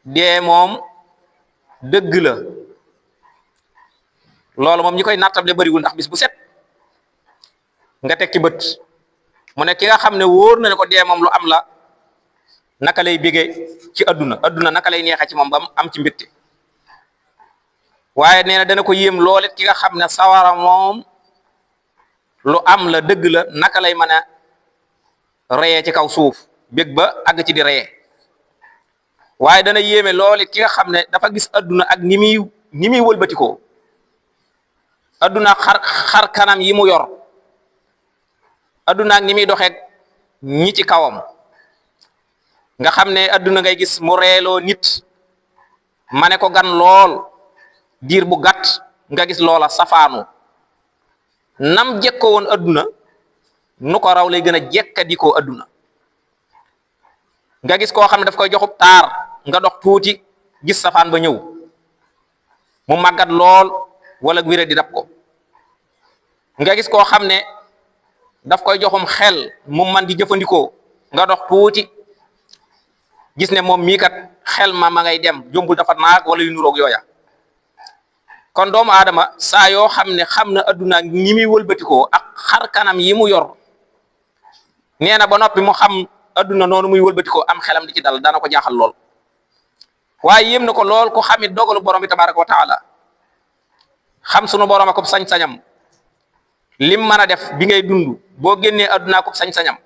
dee moom dëgg la loolu moom ñi koy nattable bariwul ndax bis bu set nga teg ci bët mu ne ki nga xam ne wóor na ne ko dee moom lu am la naka lay bégee ci adduna naka lay neexe ci moom ba am ci mbégte waaye nee na dana ko yéem loolit ki nga xam ne sawara moom lu am la dëgg la naka lay mën a reyee ci kaw suuf bég ba àgg ci di reyee waaye dana yéeme loolit ki nga xam ne dafa gis adduna ak ni muy wëlbatikoo adduna xar kanam yi mu yor adduna ak ni muy doxeek ñi ci kawam nga xam ne adduna ngay gis mu reeloo nit ma ne ko gan lool diir bu gàtt nga gis loola safaanu nam jekkoo woon adduna nu ko raw lay gën a jekkadikoo adduna nga gis koo xam ne daf koy joxub taar nga dox tuuti gis safaan ba ñëw mu màggat lool wala wéré di dab ko nga gis koo xam ne daf koy joxum xel mu man di jëfandikoo nga dox tuuti gis ne moom mii kat xel ma ngay dem jombul dafa naag wala yu nuroog yooya kon doomu aadama saa yoo xam ne xam na adduna ni muy wëlbatikoo ak xar kanam yi mu yor nee na ba noppi mu xam adduna noonu muy wëlbatikoo am xelam di ci dal dana ko jaaxal lool waaye yéem na ko lool ku xamit dogalu borom bi tabaraka wa taala xam sunu borom ak sañ-sañam lim mën a def bi ngay dund boo génnee adduna ak sañ-sañam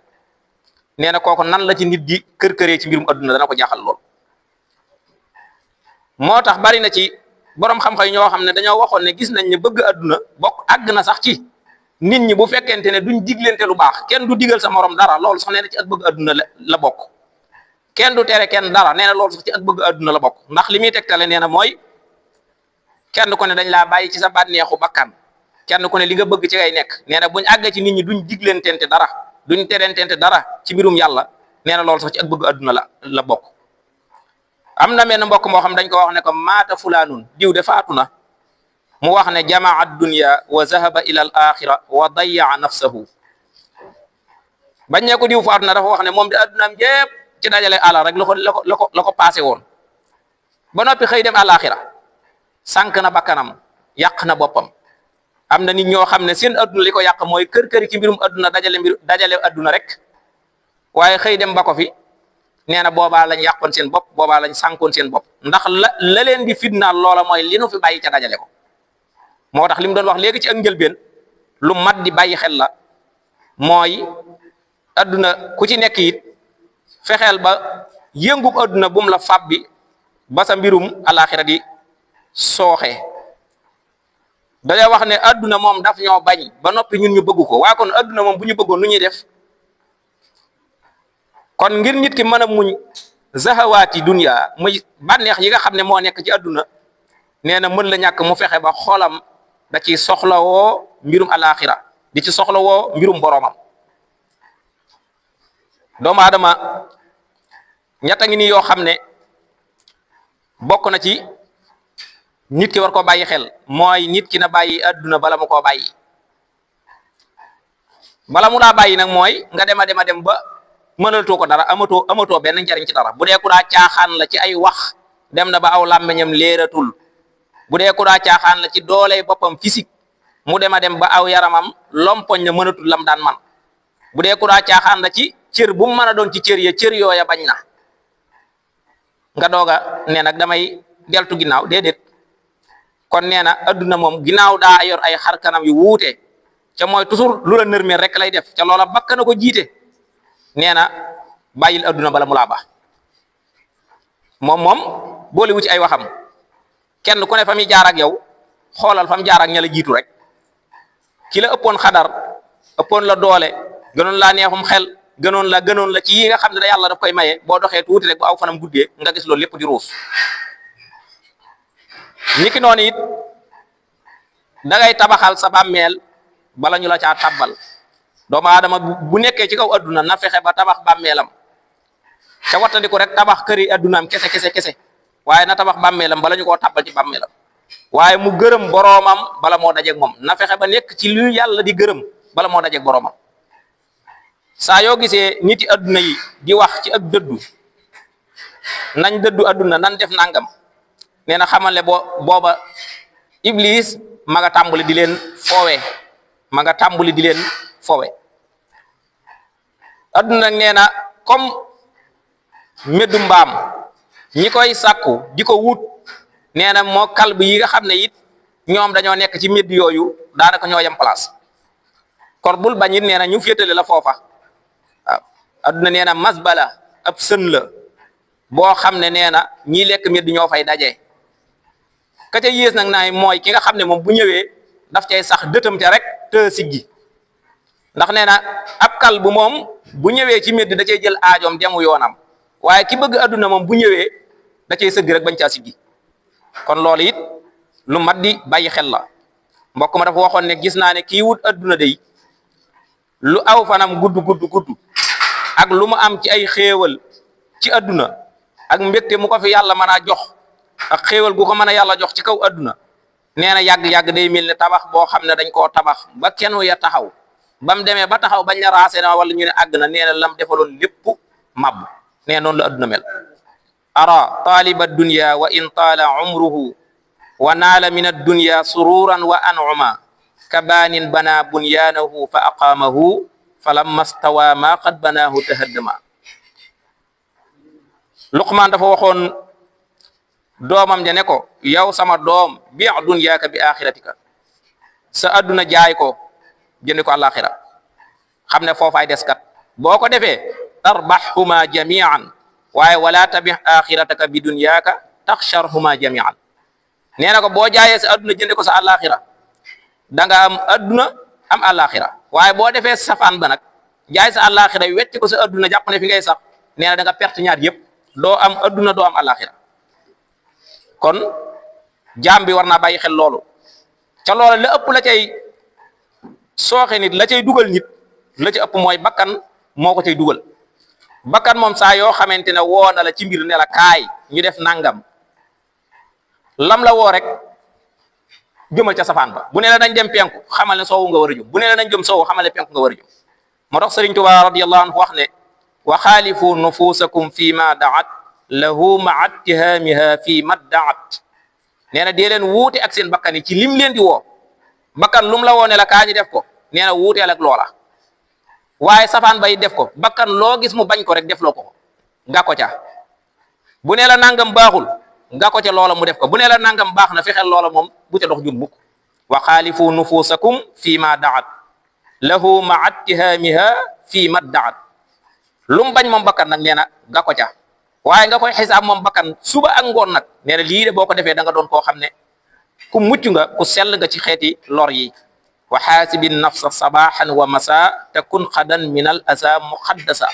nee na kooku nan la ci nit di kër-këree ci mbirum adduna dana ko jaaxal lool moo tax bari na ci borom xam-xam yi ñoo xam ne dañoo waxoon ne gis nañ ne bëgg adduna bokk àgg na sax ci nit ñi bu fekkente ne duñ diglente lu baax kenn du digal sa morom dara loolu sax nee na ci ak bëgg adduna la bokk kenn du tere kenn dara nee na loolu sax ci ak bëgg adduna la bokk ndax li muy tegtale nee na mooy kenn ku ne dañ laa bàyyi ci sa bànneexu bakkan kenn ku ne li nga bëgg ci ngay nekk nee na buñ àggee ci nit ñi duñ diglentente dara duñ terentente dara ci mbirum yàlla nee na loolu sax ci ak bëgg adduna la bokk am na benn mbokk moo xam dañ ko wax ne ko maata fulaanun diw de faatu na mu wax ne jamaa dunya wa zahaba ila al axira wa dayyaa nafsahu bañ ne ko diw faatu na dafa wax ne moom de addunaam jépp ci dajale alal rek la ko passé woon ba noppi xëy dem àlaxira sànq na bakkanam yàq na boppam am na nit ñoo xam ne seen adduna li ko yàq mooy kër-këri ci mbirum adduna dajale adduna rek waaye xëy dem ba ko fi nee na boobaa lañ yàqoon seen bopp boobaa lañ sànkoon seen bopp ndax la leen di fitnaal loola mooy li nu fi bàyyi ca dajale ko moo tax li mu doon wax léegi ci ak njëlbeen lu mat di bàyyi xel la mooy adduna ku ci nekk it fexeel ba yëngub adduna bum la fab bi ba sa mbirum alaxira di sooxe dañoo wax ne adduna moom daf ñoo bañ ba noppi ñun ñu bëgg ko waaye kon adduna moom bu ñu bëggoon nu ñuy def kon ngir nit ki mën a muñ zahawaati dunya muy bànneex yi nga xam ne moo nekk ci adduna nee na mën la ñàkk mu fexe ba xolam da ci soxlawoo mbirum alaxira di ci soxlawoo mbirum boroomam doomu aadama ñetta ngi nii yoo xam ne bokk na ci nit ki war koo bàyyi xel mooy nit ki na bàyyi adduna bala mu koo bàyyi bala mu laa bàyyi nag mooy nga dem ba mënatoo ko dara amatoo benn njariñ ci dara bu dee ku daa caaxaan la ci ay wax dem na ba aw làmmiñam leeratul bu dee ku daa caaxaan la ci dooley boppam physique mu dem ba aw yaramam lompoñ na mënatul lam daan man bu dee ku daa caaxaan la ci cër bu mu mën a doon ci cër yooya bañ na nga dooga ne nag damay deltu ginnaaw déedéet kon nee na adduna moom ginnaaw daa yor ay xar kanam yu wuute ca mooy toujours lu la nërmeel rek lay def ca loola bakk na ko jiite nee na bàyyil adduna bala mu laa baax moom boole wu ci ay waxam kenn ku ne fa muy jaar ak yow xoolal fa mu jaar ak ña la jiitu rek ki la ëppoon xadar ëppoon la doole gënoon laa neexum xel gënoon la ci yi nga xam ne da yàlla daf koy maye boo doxee tuuti rek bu aw fanam guddee nga gis loolu lépp di ruus niki noonu it dangay tabaxal sa bàmmeel bala ñu la caa tabbal doomu aadama bu nekkee ci kaw adduna na fexe ba tabax bàmmeelam ca wattandiku rek tabax këri addunaam kese waaye na tabax bàmmeelam bala ñu koo tabbal ci bàmmeelam waaye mu gërëm boroomam bala moo dajeeg moom na fexe ba nekk ci lu yàlla di gërëm bala moo dajeeg boroomam saa yoo gisee niti adduna yi di wax ci ak dëddu nañ dëddu adduna nan def nangam nee na xamal ne booba iblis ma nga tàmbali di leen foowe ma nga tàmbali di leen foowe adduna nag nee na comme meddu mbaam ñi koy sàkku di ko wut nee na moo kalb yi nga xam ne it ñoom dañoo nekk ci medd yooyu daanaka ñoo yem place kor bul bañ it nee na ñu féetale la foofa waaw adduna nee na masbala ab sën la boo xam ne nee na ñii lekk medd ñoo fay daje ka ca yées nag naay mooy ki nga xam ne moom bu ñëwee daf cay sax dëtam te rek te siggi ndax nee na ab kal bu moom bu ñëwee ci medd da cay jël aajoom demu yoonam waaye ki bëgg adduna moom bu ñëwee da cay sëgg rek bañ caa siggi kon loolu it lu mat di bàyyi xel la mbokk ma dafa waxoon ne gis naa ne kii wut adduna day lu aw fanam gudd ak lu mu am ci ay xéewal ci adduna ak mbégte mu ko fi yàlla mën a jox ak xéewal gu ko mën a yàlla jox ci kaw adduna nee na yàgg-yàgg day mel ne tabax boo xam ne dañ koo tabax ba kenn ya taxaw ba mu demee ba taxaw bañ la raase na wala ñu ne àgg na nee na lam defaloon lépp mab nee noonu la adduna mel ara taliba dunya wa in taala umruhu wa naala min addunya sururan wa an'uma kabaanin bana bunyaanahu fa aqaamahu falamma stawa ma qad banaahu tahaddama Luqmaan dafa waxoon doomam ja ne ko yow sama doom bi' dunyaaka bi axiratika sa adduna jaay ko jënd ko àlaxira xam ne foofaay des kat boo ko defee tarbaxhuma jamian waaye wala tabix axirataka bi dunyaaka taxsharhuma jamian nee na ko boo jaayee sa adduna jënde ko sa àlaxira da nga am adduna am àlaxira waaye boo defee safaan ba nag jaay sa àlaxira wecc ko sa adduna jàpp ne fi ngay sax nee na da nga perte ñaar yëpp doo am adduna doo am àlaxira kon jaam bi war naa bàyyi xel loolu ca loola la ëpp la cay sooxe nit la cay dugal nit la ca ëpp mooy bakkan moo ko cay dugal bakkan moom saa yoo xamante ne woo na la ci mbir ne la kaay ñu def nangam lam la woo rek jëmal ca safaan ba bu ne la nañ dem penku xamal ne soowu nga war a jëm bu ne la nañ jëm soowu xamal ne penku nga war a jëm moo tax Sëriñ Tuubaa radiyallahu anhu wax ne wa xaalifu nufusakum fi ma daat lahu maa ittihaamiha fi ma daat nee na dee leen wuute ak seen bakkan yi ci lim leen di woo bakkan lum la woo ne la kaa ñu def ko nee na wuuteel ak loola waaye safaan bay def ko bakkan loo gis mu bañ ko rek def loo ko nga ko ca bu ne la nangam baaxul nga ko ca loola mu def ko bu ne la nangam baax na fexeel loola moom bu ca dox jum mukk wa xaalifu nufusakum fi ma daat lahu maa ittihaamiha fi ma daat lu mu bañ moom bakkan nag nee na nga ko ca waaye nga koy xisaab moom bakkan suba ak ngoon nag nee na lii de boo ko defee da nga doon koo xam ne ku mucc nga ku sell nga ci xeeti lor yi wa xaasibi nafsa sabaxan wa masa takun xadan min al asa muxaddasa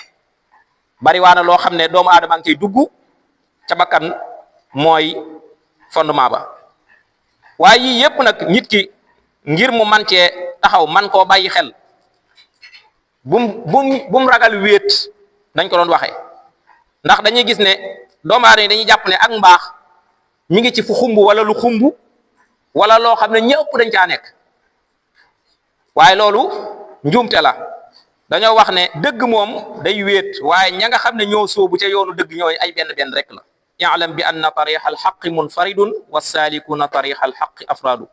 bari waana loo xam ne doomu aadama ngi koy dugg ca bakkan mooy fondement ba waaye yii yépp nag nit ki ngir mu man cee taxaw man koo bàyyi xel bum ragal wéet nañ ko doon waxee ndax dañuy gis ne doomu aadama yi dañuy jàpp ne ak mbaax mi ngi ci fu xumb wala lu xumb wala loo xam ne ñëpp dañ caa nekk waaye loolu njuumte la dañoo wax ne dëgg moom day wéet waaye ña nga xam ne ñoo soobu ca yoonu dëgg ñooy ay benn rek la ya'lam bi anna tariqa alxaqi munfaridun wasaalikuna tariqa alxaqi afradu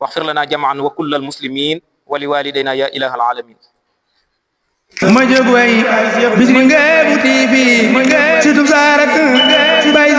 waxfir lana jamaan wa kulla almuslimin wa liwalidayna ya ilaha alalamin ma jóg way bis bi Ngébu TV surtout Sarak Baye